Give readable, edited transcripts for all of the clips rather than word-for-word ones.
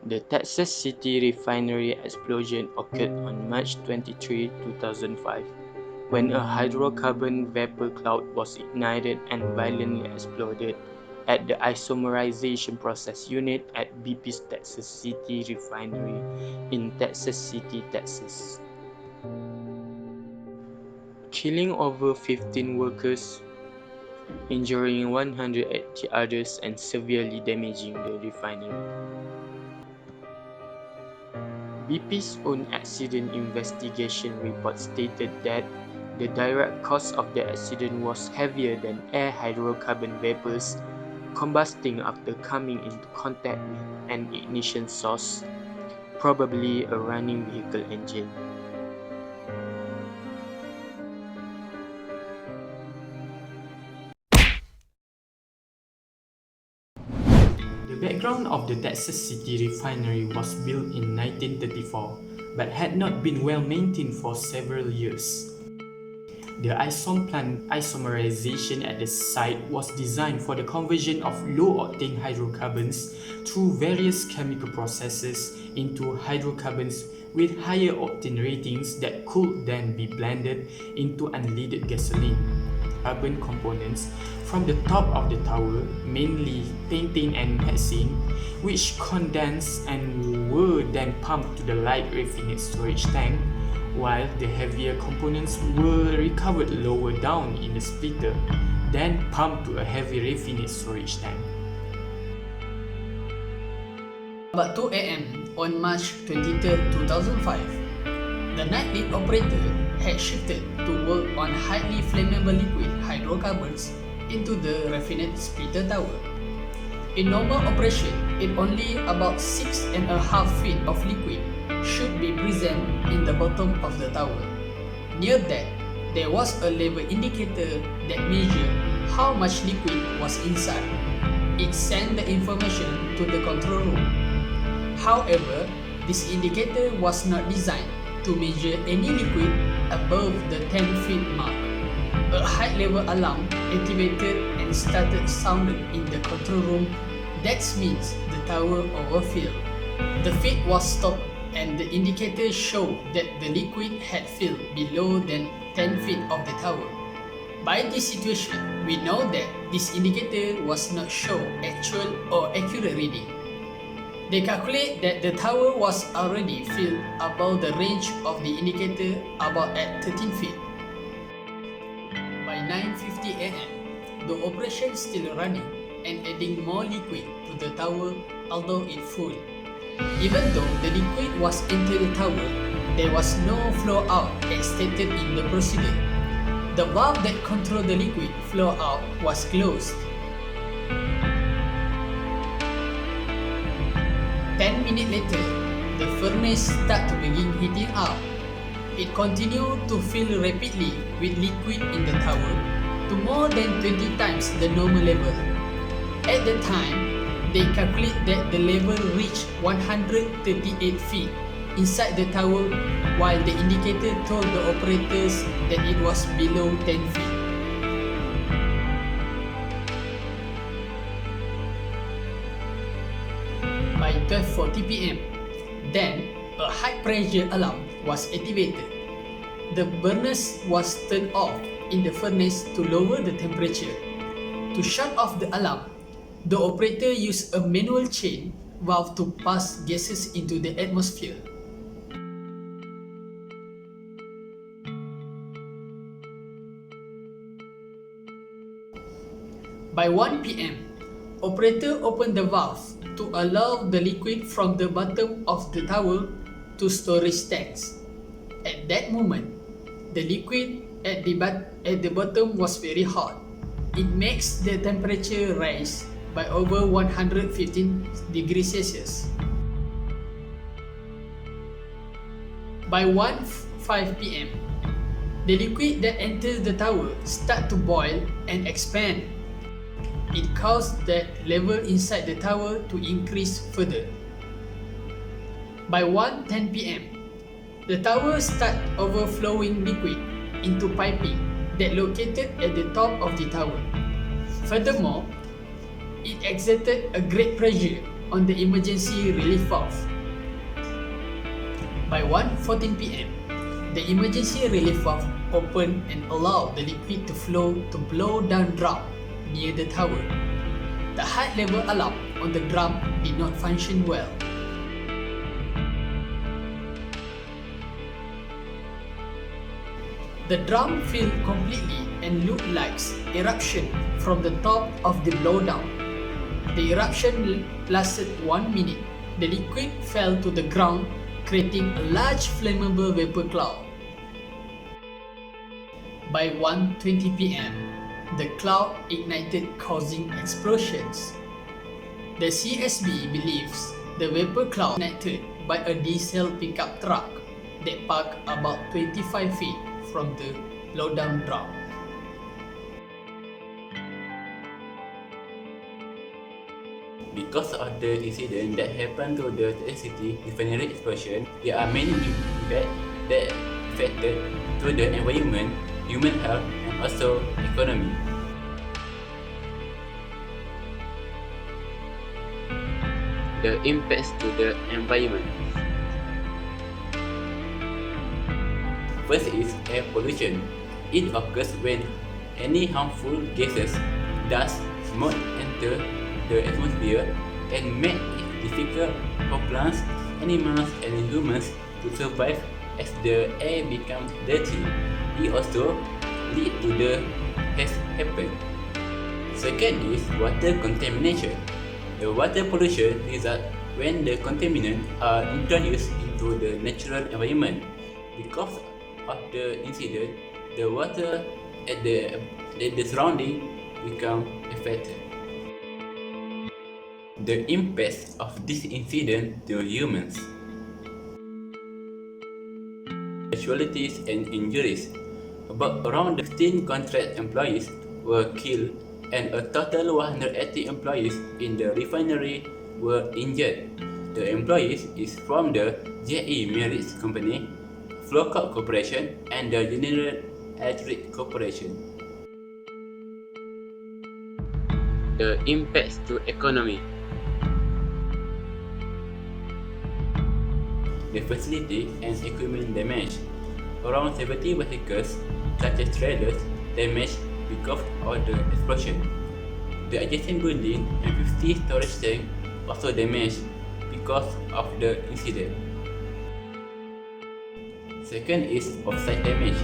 The Texas City Refinery explosion occurred on March 23, 2005, when a hydrocarbon vapor cloud was ignited and violently exploded at the isomerization process unit at BP's Texas City Refinery in Texas City, Texas, killing over 15 workers, injuring 180 others, and severely damaging the refinery. BP's own accident investigation report stated that the direct cause of the accident was heavier than air hydrocarbon vapors combusting after coming into contact with an ignition source, probably a running vehicle engine. The background of the Texas City Refinery was built in 1934 but had not been well maintained for several years. The plant isomerization at the site was designed for the conversion of low-octane hydrocarbons through various chemical processes into hydrocarbons with higher octane ratings that could then be blended into unleaded gasoline. Carbon components from the top of the tower, mainly pentane and hexane, which condensed and were then pumped to the light raffinate storage tank, while the heavier components were recovered lower down in the splitter, then pumped to a heavy raffinate storage tank. About 2 a.m. on March 23, 2005, the night lead operator had shifted to work on highly flammable liquid hydrocarbons into the raffinate splitter tower. In normal operation, it only about 6.5 feet of liquid should be present in the bottom of the tower. Near that, there was a level indicator that measured how much liquid was inside. It sent the information to the control room. However, this indicator was not designed to measure any liquid above the 10 feet mark. A high level alarm activated and started sounding in the control room. That means the tower overfilled. The feed was stopped and the indicator showed that the liquid had filled below than 10 feet of the tower. By this situation, we know that this indicator was not show actual or accurate reading. They calculate that the tower was already filled above the range of the indicator about at 13 feet. By 9:50 a.m., the operation still running and adding more liquid to the tower although it full. Even though the liquid was into the tower, there was no flow out as stated in the procedure. The valve that controlled the liquid flow out was closed. 10 minutes later, the furnace started to begin heating up. It continued to fill rapidly with liquid in the tower to more than 20 times the normal level. At the time, they calculate that the level reached 138 feet inside the tower, while the indicator told the operators that it was below 10 feet. By 12:40 p.m., then a high pressure alarm was activated. The burners was turned off in the furnace to lower the temperature. To shut off the alarm, the operator used a manual chain valve to pass gases into the atmosphere. By 1 p.m., operator opened the valve to allow the liquid from the bottom of the tower to storage tanks. At that moment, the liquid at the bottom was very hot. It makes the temperature rise by over 115 degrees Celsius. By 1:05 p.m., the liquid that enters the tower starts to boil and expand. It caused the level inside the tower to increase further. By 1:10 p.m., the tower started overflowing liquid into piping that located at the top of the tower. Furthermore, it exerted a great pressure on the emergency relief valve. By 1:14 p.m., the emergency relief valve opened and allowed the liquid to flow to blow down drum near the tower. The height level alarm on the drum did not function well. The drum filled completely and looked like eruption from the top of the blowdown. The eruption lasted 1 minute. The liquid fell to the ground, creating a large flammable vapor cloud. By 1:20 p.m., the cloud ignited, causing explosions. The CSB believes the vapor cloud ignited by a diesel pickup truck that parked about 25 feet from the blowdown drum. Because of the incident that happened to the electricity refinery explosion, there are many impacts that affected to the environment, human health, and also economy. The impacts to the environment. First is air pollution. It occurs when any harmful gases, dust, smoke enter the atmosphere and make it difficult for plants, animals, and humans to survive as the air becomes dirty. It also leads to the has happened. Second is water contamination. The water pollution results when the contaminants are introduced into the natural environment. Because of the incident, the water at the surrounding become affected. The impacts of this incident to humans. Casualties and injuries. Around 16 contract employees were killed and a total 180 employees in the refinery were injured. The employees is from the JE Marriage Company, Flowcorp Corporation, and the General Electric Corporation. The impacts to economy. The facility and equipment damaged. Around 70 vehicles, such as trailers, damaged because of the explosion. The adjacent building and 50 storage tanks also damaged because of the incident. Second is offsite damage.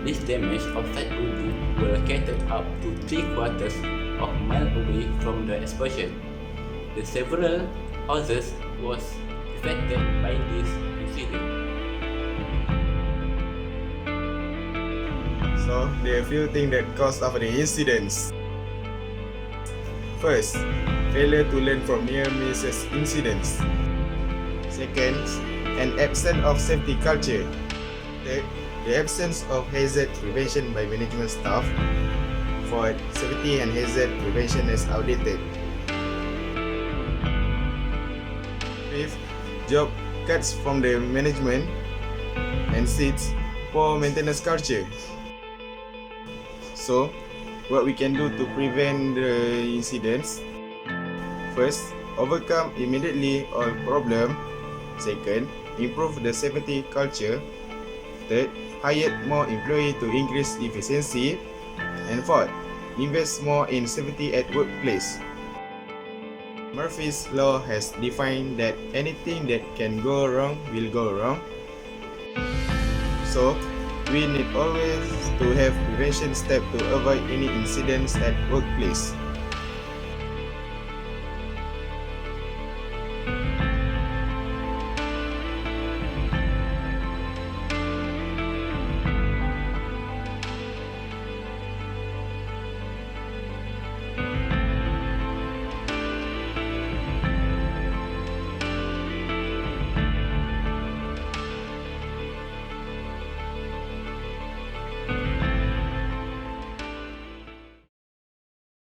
This damage offsite building were located up to 3/4 of a mile away from the explosion. The several houses was affected by this incident. So, there are few things that caused of the incidents. First, failure to learn from near misses incidents. Second, an absence of safety culture. Third, the absence of hazard prevention by management staff. Fourth, safety and hazard prevention is outdated. Fifth, job cuts from the management. And sixth, poor maintenance culture. So, what we can do to prevent the incidents? First, overcome immediately all problem. Second, improve the safety culture. Third, hire more employees to increase efficiency. And fourth, invest more in safety at workplace. Murphy's Law has defined that anything that can go wrong will go wrong. So, we need always to have prevention steps to avoid any incidents at workplace.